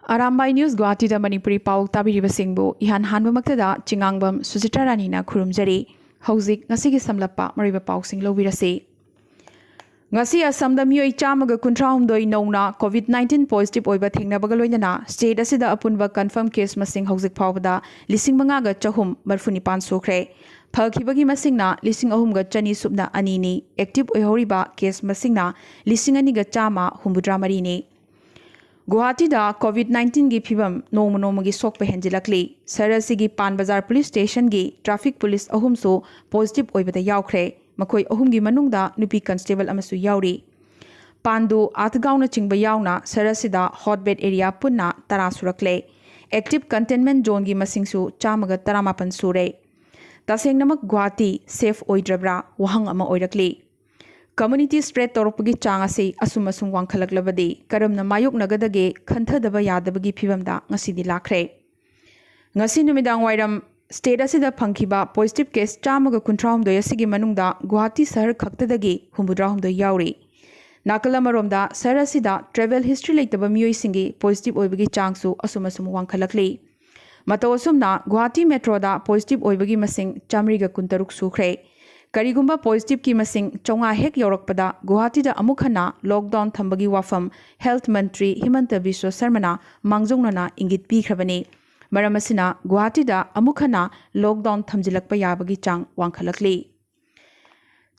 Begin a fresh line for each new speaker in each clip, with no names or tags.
Arambai News Guwahati da Manipuri Pau tabiriba singbu ihan hanbamaktada Chingangbam Sujitra Ranina khurumjari hauzik ngasigi samlappa mariba pau sing lobirasi ngasi asamda mioi chamaga kuntraumdoi nona COVID-19 positive oiba thingnabaga loinana state asida apunba confirm case masing hauzik phawbada lising mangaga chahum marfunipan sokre phakibagi masingna lising ahumga chani subna anini active oihoriba case masingna lising aniga chama humbudra marini Guwahati da COVID-19 gi phibam nomo gi sokpa henjilakli sarasi gi pan bazar police station gi traffic police ahum so positive oibada yaukre makoi ahum gi manungda nupi constable amasu yauri pandu atgauna chingba yauna sarasi da hotbed area punna tara surakle active containment zone gi masingsu chamaga taramapan sure tasengnamak Guwahati safe oidrabra wahang ama oirakli Community spread torpagi changasi asumasung wangkalaklabadi karamna mayuk nagadage khanthadaba yadabagi phibamda ngasidi lakre ngasi numidang wairam state asida phangkiba positive case chamaga kuntraum do yasigi manungda Guwahati sahar khaktadagi humbudrahum do yauri nakalamaromda sahar asida travel history leitaba miyoi singi positive oibagi changsu asumasum wangkalakli matawasumna Guwahati metro da positive oibagi masing chamriga kuntaruk sukre Karigumba positive ki masing chonga hek yorakpada Guwahati da amukhana lockdown thambagi wafam health mantri Himanta Biswa Sarmana mangjungnana ingit pikhrabani maramasina Guwahati da amukhana lockdown thamjilakpa yabagi chang wangkhalakli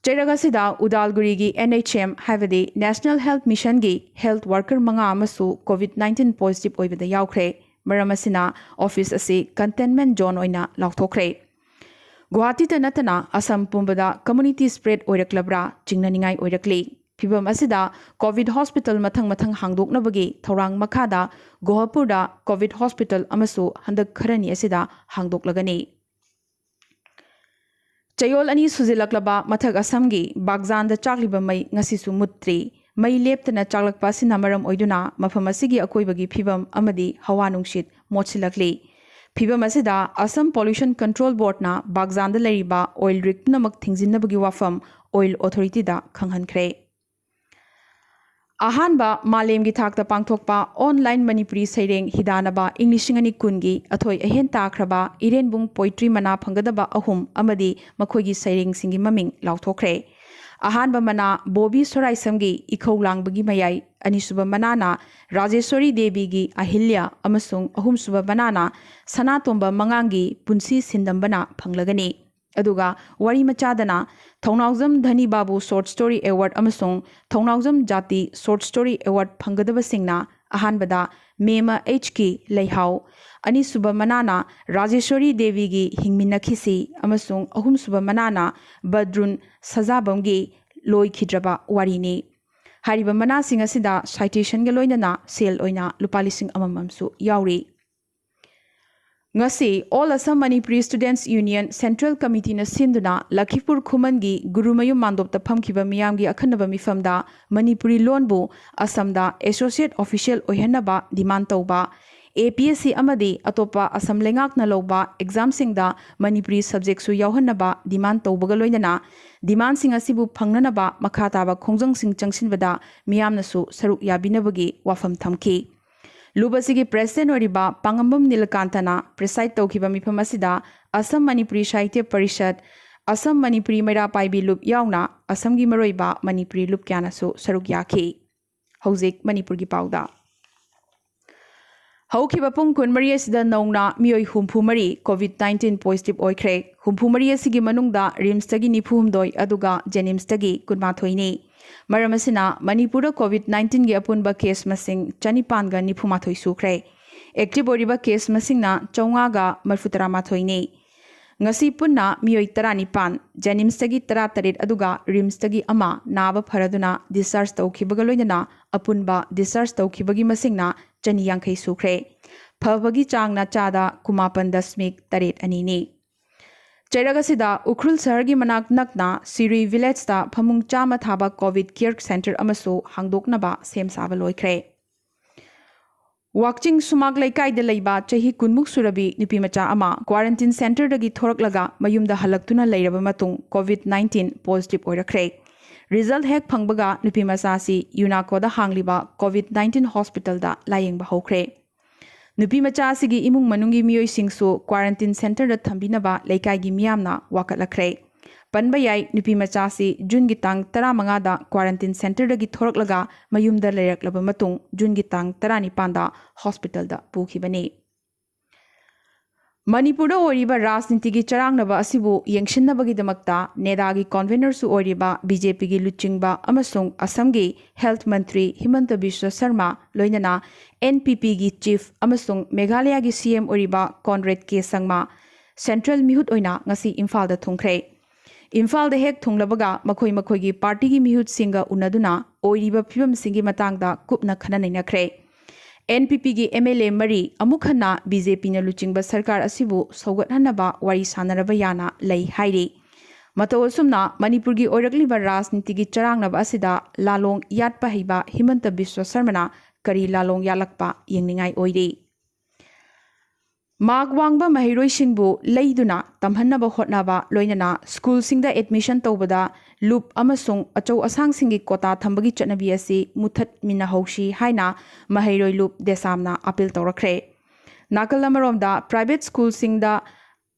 Cheragasida Udalguri gi NHM havadi National Health Mission gi health worker manga amasu COVID-19 positive oibada yaukre maramasina office asi containment zone oina laukthokre Guwahati ta natana Assam pumbada community spread oiraklabra chingnaningai oirakli phibam asida covid hospital mathang hangdoknabagi thorang makhada Guwahapurda covid hospital amasu handak kharani asida hangdoklagani Chayol ani sujilaklaba mathak Assam gi Bagjan da chakliba mai ngasisu mutri mai leptana chaklakpa sinamaram oiduna mafam asigi akoibagi phibam amadi hawa nungshit motsilakli Phibam asida Assam Pollution Control Board na Bagjan da lariba oil rig namak thingjinnabagi wafam oil authority da khanghankre Ahanba malem gi thakta pangthokpa online Manipuri saireng hidanaba Englishingani kungi athoi ahen takraba Irenbung poetry mana phangadaba ahum amadi makhoigi saireng singi maming lauthokre Ahanba mana Bobby Soraisamgi ikhoulangbagi mayai Anisuba manana Rajeshwari Devi gi Ahilya amasung ahumsuba manana Sanatomba mangangi punsi sindambana phanglagani aduga wari machadana Thongnaujam Dhani Babu Short Story Award amasung Thongnaujam Jati Short Story Award phangadaba singna ahanbada Mema HK Leihau Anisuba manana Rajeshwari Devi gi hingminakhisi amasung ahumsuba manana Badrun Sajabamgi Loi Khidraba warini Hariba manasing asida citation ga loinana sale oina lupalising amamamsu yauri Ngasi All Assam Manipuri Students Union Central Committee na sinduna Lakhipur Khumangi Gurumayum Mandopta phamkiba miyamgi akhanaba mifamda Manipuri lonbu Assamda Associate Official ohenaba demand tauba APSC amadi atopa Assam lengakna loba exam singda Manipuri subject su yauhannaba demand taubaga loinana demand sing asibu phangnanaba makhataba khongjang sing changsinbada miyamna su saruk yabinabagi wafam thamki Lubasigi President oriba Pangambam Nilakantana preside taukiba mifam asida Assam Manipuri Sahitya Parishad Assam Manipuri Maira Paibi Lup yauna Assam gi maroiba Manipuri Lup kyana su saruk yaki Hauzik Manipur gi pauda Haukiba pung kunmari asida nauna mioi humpumari COVID-19 positive oikre humpumari asigi manungda rims tagi nipumdoi aduga jenims tagi kunmathoini maramasina Manipura COVID-19 gi apunba case masing chanipanga nipumathoi sukre active oriba case masingna chaunga marfutara mathoini ngasi punna mioi taranipan jenims tagi taret aduga rims tagi ama naba pharaduna discharge taukibaga loinana apunba discharge taukibagi masingna chani yankhai sukre phabagi changna chada kumapan dasmik taret anini Cheragasida Ukrul Sahargi manak nakna Siri village ta phamung chama thaba COVID care center amasu hangdoknaba sem saba loikre Wakching sumak laikai da leiba chahi kunmuk surabi nipimacha ama quarantine center dagi thoraklaga mayumda halaktuna leiraba matung COVID-19 positive oirakre Result hek phangbaga nupimasa si UNACO da hangliba COVID-19 hospital da layengba hokre नुपी मचा सिगी इमुंग मनुंगी मियोई सिंगसु quarantine centre दा थंबिनबा लेकाईगी मियामना वाकटलखरे पनबा याई नुपी मचासी जून की तांग 15 दा quarantine centre दगी थोरकलगा मयुमदा लेरकलब मतुंग जून की तांग 19 दा hospital दा पुखिबने मणिपुर राजनीति की चरांगनबा असिबु येंगसिन्नबगिदमक्ता नेदागी कन्वेनरसु ओरिबा बीजेपी की लुचिंगबा अमसुंग असम की हेल्थ मंत्री हिमंत बिश्व शर्मा लोइनना एनपीपी की चीफ अमसुंग मेघालय की सीएम ओरिबा कॉनरेड के संगमा सेंट्रल मिहुत ओइना ngasi इम्फाल दा थुंखरे इम्फाल दा हेक थुंगलबगा मखोई मखोई की पार्टी की मिहुत सिंगा उनदुना ओरिबा फिबम सिंगी मतंगदा कुपना खननैनखरे एनपीपी की एमएलए मरी अमुखना बीजेपी न लुचिंग सरकार असिबु सौगतहनबा वारी सानरबा याना लई हाइरी मतोसुमना मणिपुर की ओरकलिबा राजनीति की चरांगनबा असिदा लालोंग याटपा हिबा हिमंत बिश्व शर्मना करी लालोंग यालकपा येंगनिंगाई ओइरी मार्क वांगबा महिरोइसिंगबु लैदुना तमहन्नबा होटनाबा लोइनना स्कूल सिंगदा एडमिशन तौबदा लूप अमसुंग अचौ असांग सिंगी कोटा थंबगी चटनबी असि मुथत मिना हौशी हाइना महिरोइ लूप देसामना अपील तौरखरे नाकल अमरोमदा प्राइवेट स्कूल सिंगदा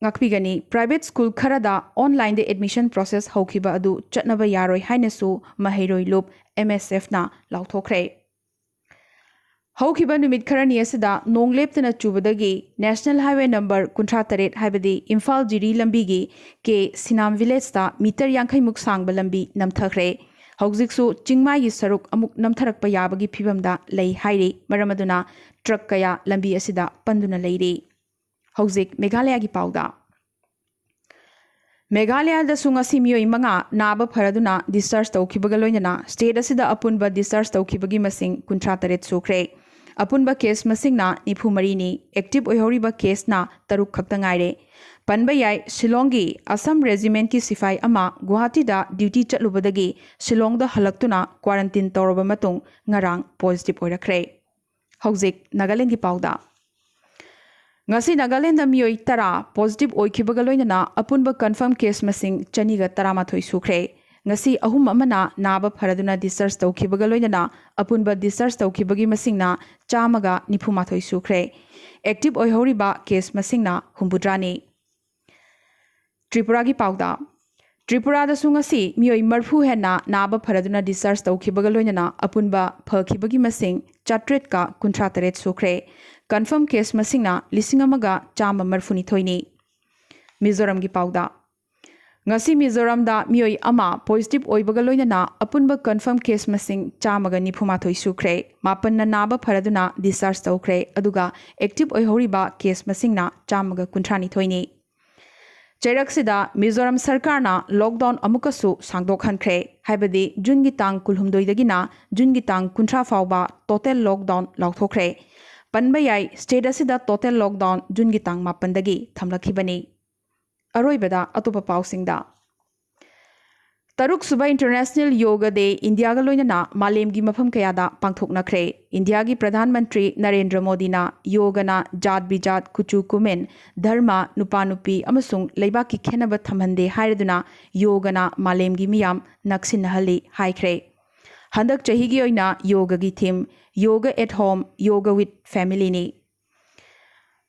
ngakpigani private school kharada online de admission process hokhiba adu chatnaba yaroi hainasu mahairoi loop MSF na lauthokre hokhiba numit kharani asida nongleptana chubadagi national highway number 38 haibadi imphal jiri lambi gi ke sinam village ta meter yankhai muk sangba lambi namthakre hojiksu chingmai gi saruk amuk namtharakpa yabagi phibamda lei hairi maramaduna truck kaya lambi asida panduna leiri हौजिक मेघालय की पाउदा मेघालय दसुंगसी मियोई मंगा नाब फरदुना discharge तौखिबगा लोइनना स्टेट असिदा अपुनबा डिस्चार्ज तौखिबगी मसिंग 53 सुख्रे अपुनबा केस मसिंगना 94 नि एक्टिव ओइहौरिबा केसना 3 खक्ता ngaire पनबा याई शिलोंगी असम रेजिमेंट की सिफाई अमा गुवाहाटी दा ड्यूटी चलुबदगी शिलोंग दा हलक्तुना क्वारंटाइन तौरबा मतुंग ngarang पॉजिटिव ओइरखरे हौजिक नागालैंड की पाउदा ngasi Nagaland da miyoi tara positive oikhibaga loinana apunba confirm case masing chaniga taramathoi sukre ngasi ahum amana naba pharaduna discharge tawkhibaga loinana apunba discharge tawkhibagi masingna chamaga nifumathoi sukre active oihoriba case masingna humbudrani Tripura gi pauda Tripura da sungasi miyoi marfu hena naba pharaduna discharge tawkhibaga loinana apunba phakhibagi masing chatret ka 53 sukre confirm case masingna lisingamaga chama marfuni thoini Mizoram gi pauda ngasi Mizoram da mioi ama positive oibaga loinana apunba confirm case masing chamaga nifuma thoi sukre mapanna naba pharaduna discharge tawkre aduga active oihoriba case masingna chamaga 53 thoini Cheraksida Mizoram sarkarna lockdown amukasu sangdokhankre haibadi June gi tang kulhumdoi dagina June gi tang 30 fawba total lockdown lauthokre पनबा याई state असिदा total lockdown जून की तांग मापनदगी थमलखिबनी अरोइबदा अतोप पाउसिंगदा तरुक सुबह international yoga day India गा लोइनना मालेम की मफम कयादा पांगथोकनखरे India की प्रधानमंत्री नरेंद्र मोदी ना योगना जात बिजात कुचु कुमेन धर्म नुपा नुपी अमसुंग लेबा की खेनब थमहंदे हायरदुना योगना मालेम की मियाम नक्सिनहली हाइख्रे हंदक चही की ओइना योगा की theme yoga at home yoga with family नि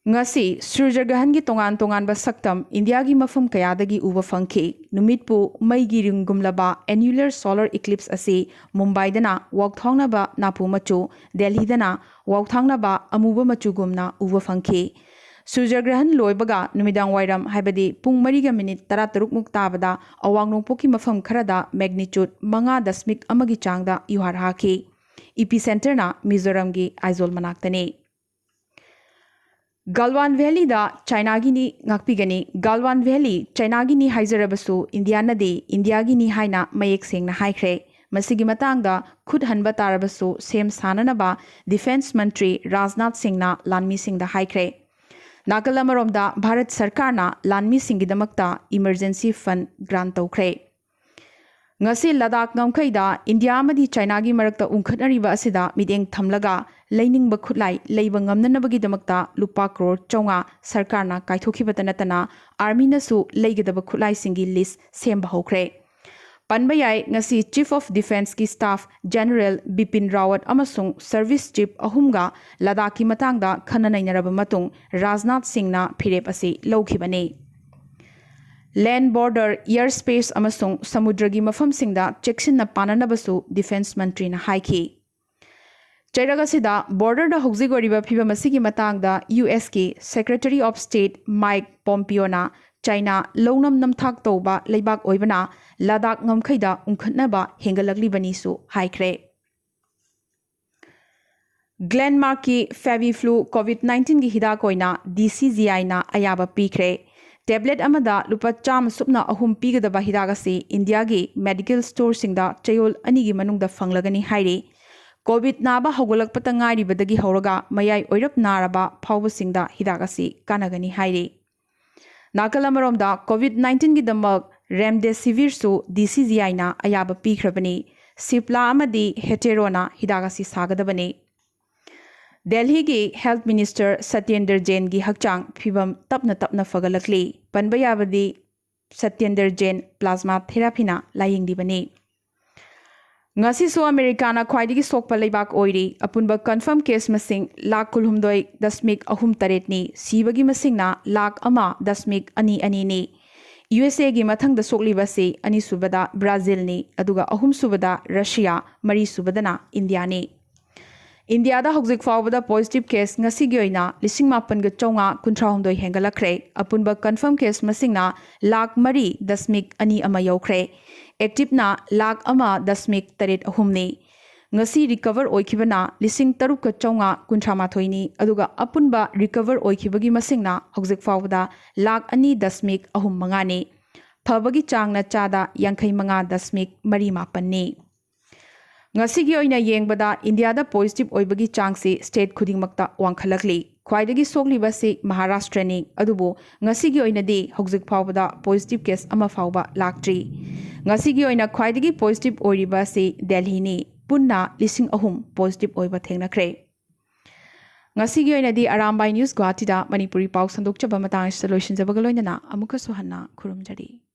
ngasi surjagrahan gi tongan tongan ba saktam india gi mafum kayadagi uba fangki numitpu mai gi ringumlaba annular solar eclipse asi mumbai dana wakthongna ba napu machu delhi dana wakthangna ba amuba machu gumna uba fangki surjagrahan loibaga numidang wairam haibadi pung 3:13 muk tabada awang nongpoki mafam kharada magnitude 5.1 amagi changda yuhar haki epicenter na mizoram gi aizol manaktani Galwan Valley da China gi ni ngakpigani Galwan Valley China gi ni haizarabasu India na de India gi ni haina mayek sengna haikre masigi matangda khud hanba tarabasu sem sananaba defense mantri Rajnath Singh na Lanmi Singh da haikre Nakalamarom da Bharat Sarkar na Lanmi Singh gi damakta emergency fund grant tawkre ngasi Ladakh ngamkhaida India amadi China gi marakta ungkhatnariba asida mideng thamlaga lainingba khutlai leiba ngamnanabagi damakta lupa crore chonga sarkarna kaithokibata natana army na su leigedaba khutlai singi list semba hokre Panba yai ngasi Chief of Defense ki Staff General Bipin Rawat amasung Service Chief ahumga Ladakh ki matangda khananainaraba matung Rajnath Singh na phirep asi lawkhibani. Land border, airspace amasung samudragi mafamsingda cheksinna pananabasu Defense Mantri na haiki. Chairagasida border da hogzigoriba phibamasigi matangda US ki Secretary of State Mike Pompeo na China lonam namthak toba leibak oibana Ladakh ngamkhaida umkhatnaba hengalaglibani su haikre. Glenmark ki Feviflu COVID-19 ki hidak oina DCGI na ayaba pikre. Tablet amada lupa cham supna ahum pigadaba hidagasi India gi medical store singda chayol anigi manungda fanglagani hairi. COVID naba hogolak patangari badagi horaga mayai oirap naraba phawba singda hidagasi kanagani hairi. Nakalamaromda COVID-19 gi damak Remdesivir su DCGI na ayaba pikrabani. Sipla amadi heterona hidagasi sagadabani. Delhi gi Health Minister Satyendra Jain gi hakchang phibam tapna fagalakli. Panbayabadi Satyendra Jain plasma therapy na layingdibani. Ngasi su America na khwaidigi sokpa leibak oiri apunba confirm case masing lakh kulhumdoi dasmik ahum taretni sibagi masing na lakh ama dasmik ani ni. USA gi mathang da sokli basi ani subada Brazil ni aduga ahum subada Russia mari subadana India ni. India da hogzik fawbada positive case ngasi gi oina lising mapan ga chonga kuntrahumdoi hengalakre apunba confirm case masing na lakh mari dasmik ani ama yaukre. Active na lakh ama dasmik taret ahumni. Ngasi recover oikibana lising taruk ka chonga kuntramathoi ni aduga apunba recover oikibagi masing na hogzik fawbada lakh ani dasmik ahum mangani. Phabagi chang na chada yankhai manga dasmik mari mapan ni. Ngasi gi oina yengbada India da positive oibagi changsi state khudingmakta wangkhalakli. Khwaidagi sokli basi Maharashtra ni adubo ngasi gi oina di hogzik fawbada positive case ama fawba laktri. Ngasi gi oina khwaidagi positive oiriba si Delhi ni punna lising ahum positive oiba thengnakre. Ngasi gi oina di Arambai News Guwahati da Manipuri pau sandokchaba matang solution jabagaloina na amuka suhanna khurumjari.